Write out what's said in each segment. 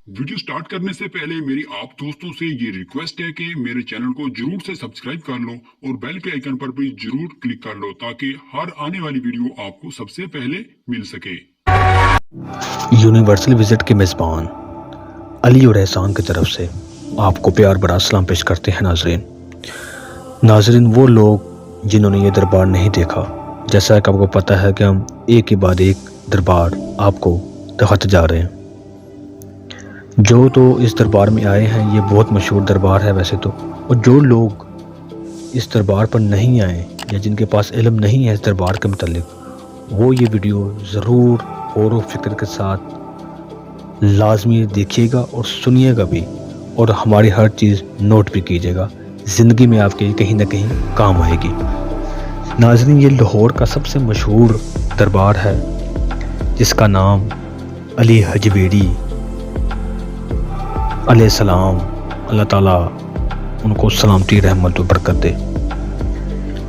Video start करने से पहले मेरी आप दोस्तों से ये रिक्वेस्ट है कि मेरे चैनल को जरूर से सब्सक्राइब कर लो और बेल के आइकन पर भी जरूर क्लिक कर लो ताकि हर आने वाली वीडियो आपको सबसे पहले मिल सके। यूनिवर्सल विजिट के मेज़बान अली और एहसान की तरफ से आपको प्यार भरा सलाम पेश करते हैं। नाजरीन वो लोग जिन्होंने ये दरबार नहीं देखा, जैसा कि आपको पता है कि हम एक के बाद एक दरबार आपको दिखाते जा रहे हैं। जो तो इस दरबार में आए हैं, ये बहुत मशहूर दरबार है वैसे तो, और जो लोग इस दरबार पर नहीं आए या जिनके पास इल्म नहीं है इस दरबार के मुतालिक, वो ये वीडियो ज़रूर गौर व फिक्र के साथ लाजमी देखिएगा और सुनिएगा भी, और हमारी हर चीज़ नोट भी कीजिएगा, ज़िंदगी में आपके कहीं ना कहीं काम आएगी। नाज़रीन, ये लाहौर का सबसे मशहूर दरबार है जिसका नाम अली हजवेरी अलैहिस्सलाम, अल्लाह ताला उनको सलामती रहमत व बरकत दे।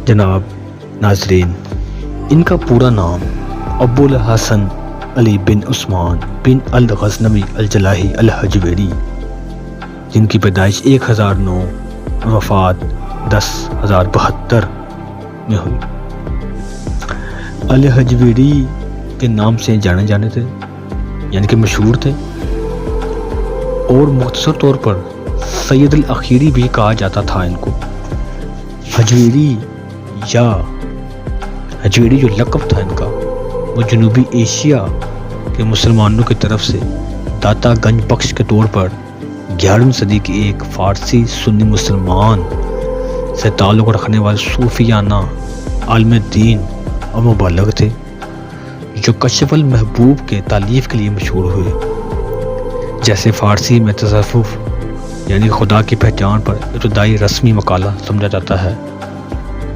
जनाब नाजरीन, इनका पूरा नाम अबुल हसन अली बिन उस्मान बिन अल गज़नवी अल जलाही अल हजवेरी, जिनकी पैदाइश 1009 वफ़ात 10,072 में हुई, अल हजवेरी के नाम से जाने जाने थे, यानी कि मशहूर थे, और मुख्तसर तौर पर सैयद अल आखिरी भी कहा जाता था इनको। हजवेरी या हजवेरी जो लक़ब था इनका, वो जनूबी एशिया के मुसलमानों की तरफ से दाता गंज बख्श के तौर पर 11वीं सदी के एक फ़ारसी सुन्नी मुसलमान से ताल्लुक़ रखने वाले सूफियाना आलिम दीन और मुबल्लिग़ थे, जो कशफ़ुल महबूब के तालीफ़ के लिए मशहूर हुए। जैसे फ़ारसी में तसव्वुफ़ यानी खुदा की पहचान पर इब्तदाई रस्मी मकाला समझा जाता है।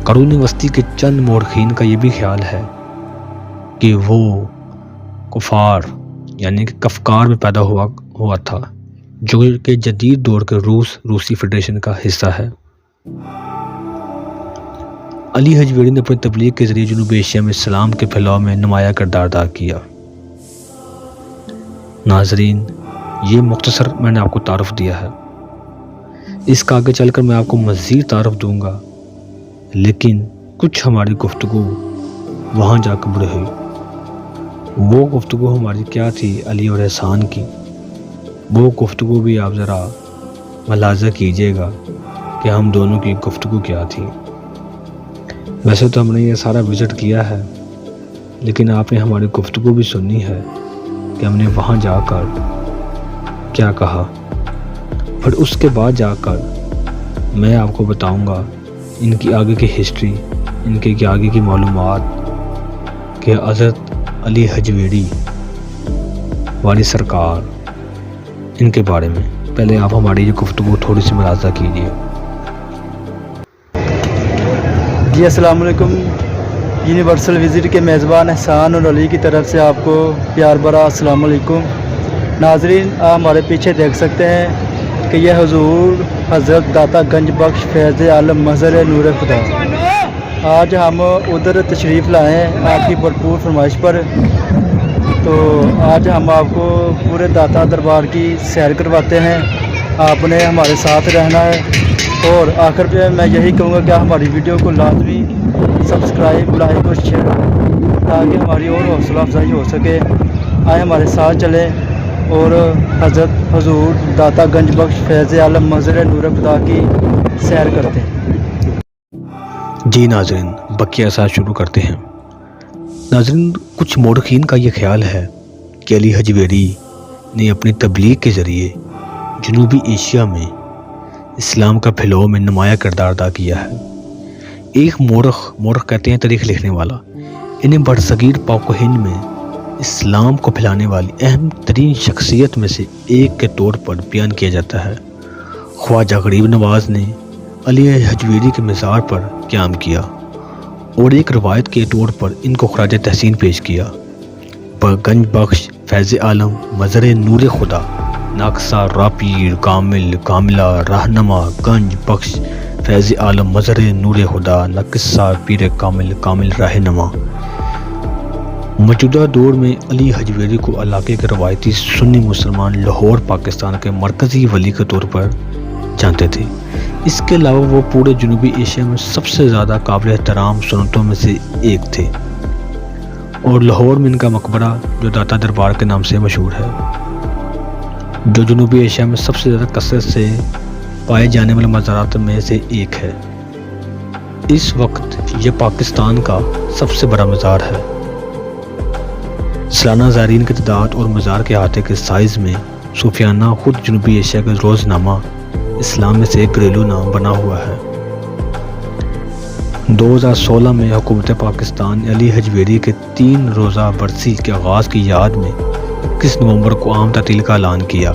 क़ुरानी वस्ती के चंद मौरख़ीन का ये भी ख्याल है कि वो कुफ़ार यानी कि कफ़कार में पैदा हुआ था, जो कि जदीद दौर के रूसी फेडरेशन का हिस्सा है। अली हजवेरी ने अपनी तबलीग के ज़रिए जनूबी एशिया में इस्लाम के फैलाव में नुमाया किरदार अदा किया। नाजरीन, ये मुख्तसर मैंने आपको तारुफ दिया है, इसका आगे चलकर मैं आपको मज़ीद तारुफ दूंगा, लेकिन कुछ हमारी गुफ्तगू वहाँ जाकर बुरी हुई। वो गुफ्तगू हमारी क्या थी अली और एहसान की, वो गुफ्तगू भी आप ज़रा मुलाज़ा कीजिएगा कि हम दोनों की गुफ्तगू क्या थी। वैसे तो हमने ये सारा विज़िट किया है, लेकिन आपने हमारी गुफ्तगू भी सुननी है कि हमने वहाँ जाकर क्या कहा। फिर उसके बाद जाकर मैं आपको बताऊंगा इनकी आगे की हिस्ट्री, इनके आगे की मालूमात कि हज़रत अली हजवेरी वाली सरकार इनके बारे में। पहले आप हमारी ये गुफ्तगू थोड़ी सी मुलाज़ा कीजिए। जी अस्सलाम वालेकुम। यूनिवर्सल विज़िट के मेज़बान एहसान और अली की तरफ से आपको प्यार भरा अस्सलाम वालेकुम। नाजरीन, आप हमारे पीछे देख सकते हैं कि यह हुजूर हज़रत दाता गंज बख्श फैज़ आलम मज़हर नूर खुदा, आज हम उधर तशरीफ़ लाए हैं आपकी भरपूर फरमाइश पर। तो आज हम आपको पूरे दाता दरबार की सैर करवाते हैं, आपने हमारे साथ रहना है। और आखिर पे मैं यही कहूँगा कि हमारी वीडियो को लाजमी सब्सक्राइब, लाइक और शेयर करें ताकि हमारी और हौसला अफजाई हो सके। आए हमारे साथ चलें और हज़रत हुजूर दाता गंज बख्श फैज़ आलम मज़हर नूर खुदा की सैर करते हैं। जी नाज़रीन, बकिया साथ शुरू करते हैं। नाज़रीन, कुछ मौरख़ीन का ये ख्याल है कि अली हजवेरी ने अपनी तबलीग के ज़रिए जनूबी एशिया में इस्लाम का फैलाव में नुमाया किरदार अदा किया है। एक मौरख़ कहते हैं तारीख़ लिखने वाला, इन्हें बरसगीर पाक हिंद में इस्लाम को फैलाने वाली अहम तरीन शख्सियत में से एक के तौर पर बयान किया जाता है। ख्वाजा गरीब नवाज़ ने अली हजवेरी के मज़ार पर क़याम किया और एक रवायत के तौर पर इनको ख़राज तहसीन पेश किया। गंज बख्श फैज़ आलम मज़हर नूर खुदा नाकसा रापीर कामिल कामिला रहनमा गंज बख्श फैज़ आलम मज़हर नूर खुदा नक्सा पीर कामिल कामिल रहनमा। موجودہ دور میں علی حجویری کو علاقے کے روایتی سنی مسلمان لاہور پاکستان کے مرکزی ولی کے طور پر جانتے تھے۔ اس کے علاوہ وہ پورے جنوبی ایشیا میں سب سے زیادہ قابل احترام سنتوں میں سے ایک تھے، اور لاہور میں ان کا مقبرہ جو داتا دربار کے نام سے مشہور ہے، جو جنوبی ایشیا میں سب سے زیادہ کثرت سے پائے جانے والے مزارات میں سے ایک ہے۔ اس وقت یہ پاکستان کا سب سے بڑا مزار ہے۔ سالانہ زائرین کی تعداد اور مزار کے احاطے کے سائز میں صوفیانہ خود جنوبی ایشیا کا روزنامہ اسلام میں سے ایک گھریلو نام بنا ہوا ہے۔ 2016 میں حکومت پاکستان نے علی حجویری کے 3 روزہ برسی کے آغاز کی یاد میں 21 نومبر کو عام تعطیل کا اعلان کیا۔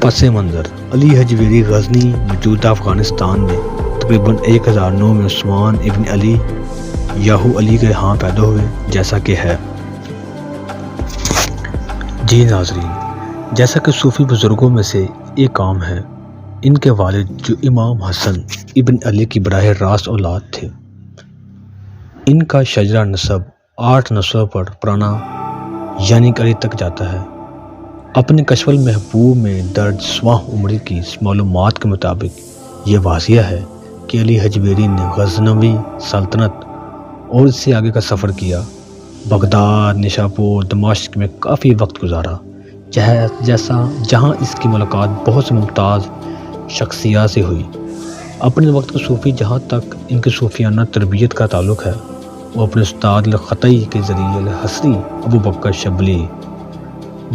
پس منظر: علی حجویری غزنی موجودہ افغانستان میں تقریباً 1009 میں عثمان ابن علی یاہو علی کے ہاں پیدا ہوئے، جیسا کہ ہے۔ جی ناظرین، جیسا کہ صوفی بزرگوں میں سے ایک عام ہے، ان کے والد جو امام حسن ابن علی کی براہ راست اولاد تھے، ان کا شجرہ نسب 8 نسلوں پر پرانا یعنی علی تک جاتا ہے۔ اپنے کشف المحبوب میں درج 16 عمری کی معلومات کے مطابق یہ واضح ہے کہ علی حجویری نے غزنوی سلطنت اور اس سے آگے کا سفر کیا، بغداد، نشاپور، دمشق میں کافی وقت گزارا، جہاں اس کی ملاقات بہت سے ممتاز شخصیات سے ہوئی۔ اپنے وقت کے صوفی جہاں تک ان کی صوفیانہ تربیت کا تعلق ہے، وہ اپنے استاد الخطئی کے ذریعے الحصری ابو بکر شبلی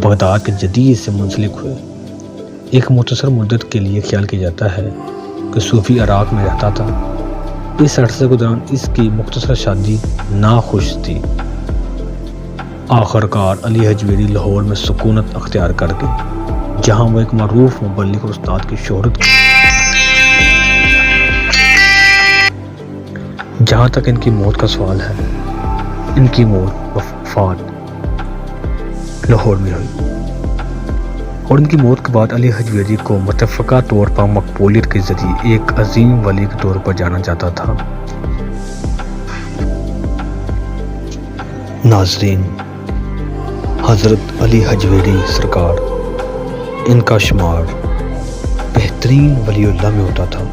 بغداد کے جدید سے منسلک ہوئے۔ ایک مختصر مدت کے لیے خیال کیا جاتا ہے کہ صوفی عراق میں رہتا تھا۔ اس عرصے کے دوران اس کی مختصر شادی ناخوش تھی۔ آخر کار علی حجویری لاہور میں سکونت اختیار کر گئے، جہاں وہ ایک معروف مبلغ اور استاد کی شہرت جہاں تک ان کی موت کا سوال ہے، ان کی وفات لاہور میں ہوئی، اور ان کی موت کے بعد علی حجویری کو متفقہ طور پر مقبولیت کے ذریعے ایک عظیم ولی کے طور پر جانا جاتا تھا۔ ناظرین، حضرت علی حجویری سرکار، ان کا شمار بہترین ولی اللہ میں ہوتا تھا،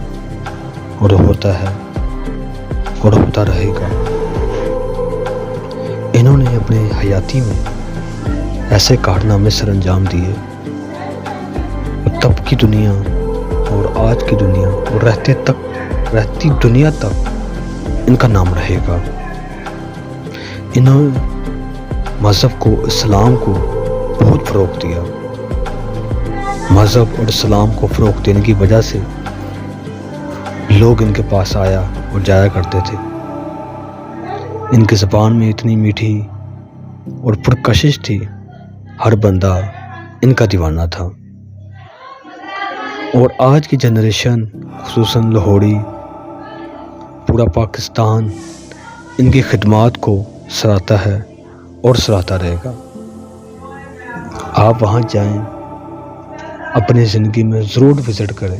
اور ہوتا ہے اور ہوتا رہے گا۔ انہوں نے اپنے حیاتی میں ایسے کارنامے سر انجام دیے، تب کی دنیا اور آج کی دنیا اور رہتی دنیا تک ان کا نام رہے گا۔ انہوں نے مذہب کو، اسلام کو بہت فروغ دیا۔ مذہب اور اسلام کو فروغ دینے کی وجہ سے لوگ ان کے پاس آیا اور جایا کرتے تھے۔ ان کی زبان میں اتنی میٹھی اور پرکشش تھی، ہر بندہ ان کا دیوانہ تھا۔ اور آج کی جنریشن، خصوصاً لاہوری، پورا پاکستان ان کی خدمات کو سراہتا ہے اور سراہتا رہے گا۔ آپ وہاں جائیں، اپنی زندگی میں ضرور وزٹ کریں،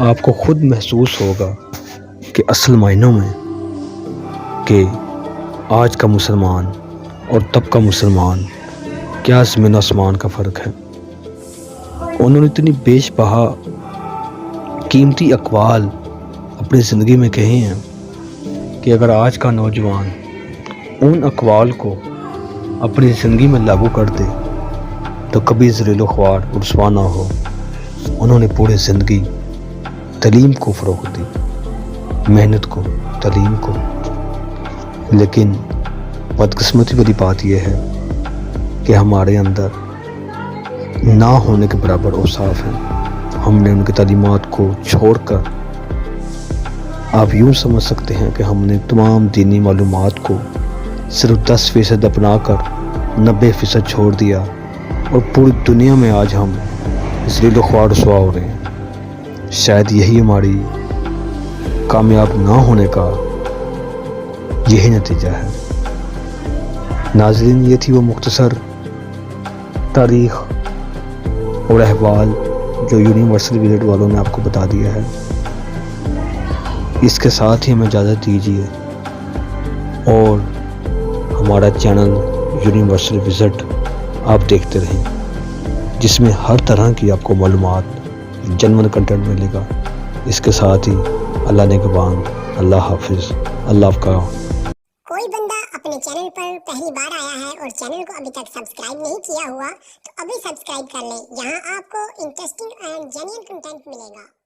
آپ کو خود محسوس ہوگا کہ اصل معنوں میں کہ آج کا مسلمان اور تب کا مسلمان کیا زمین آسمان کا فرق ہے۔ انہوں نے اتنی بیش بہا قیمتی اقوال اپنی زندگی میں کہے ہیں کہ اگر آج کا نوجوان ان اقوال کو اپنی زندگی میں لاگو کر دے تو کبھی ذلیل و خوار اور رسوا نہ ہو۔ انہوں نے پورے زندگی تعلیم کو فروغ دی، محنت کو، تعلیم کو، لیکن بدقسمتی والی بات یہ ہے کہ ہمارے اندر نہ ہونے کے برابر اوصاف ہیں۔ ہم نے ان کی تعلیمات کو چھوڑ کر، آپ یوں سمجھ سکتے ہیں کہ ہم نے تمام دینی معلومات کو صرف 10% اپنا کر 90% چھوڑ دیا، اور پوری دنیا میں آج ہم ذلیل و خوار رسوا ہو رہے ہیں۔ شاید یہی ہماری کامیاب نہ ہونے کا یہی نتیجہ ہے۔ ناظرین، یہ تھی وہ مختصر تاریخ اور احوال جو یونیورسل وزٹ والوں نے آپ کو بتا دیا ہے۔ اس کے ساتھ ہی ہمیں اجازت دیجیے اور ہمارا چینل یونیورسل وزٹ آپ دیکھتے رہیں، جس میں ہر طرح کی آپ کو معلومات، جنون کنٹینٹ ملے گا۔ اس کے ساتھ ہی اللہ نگہبان، اللہ حافظ، اللہ آپ کا۔ کوئی بندہ اپنے چینل پر پہلی بار آیا ہے اور چینل کو ابھی تک سبسکرائب نہیں کیا ہوا تو ابھی سبسکرائب کر لیں، یہاں آپ کو انٹرسٹنگ اینڈ جینیئن کنٹینٹ ملے گا۔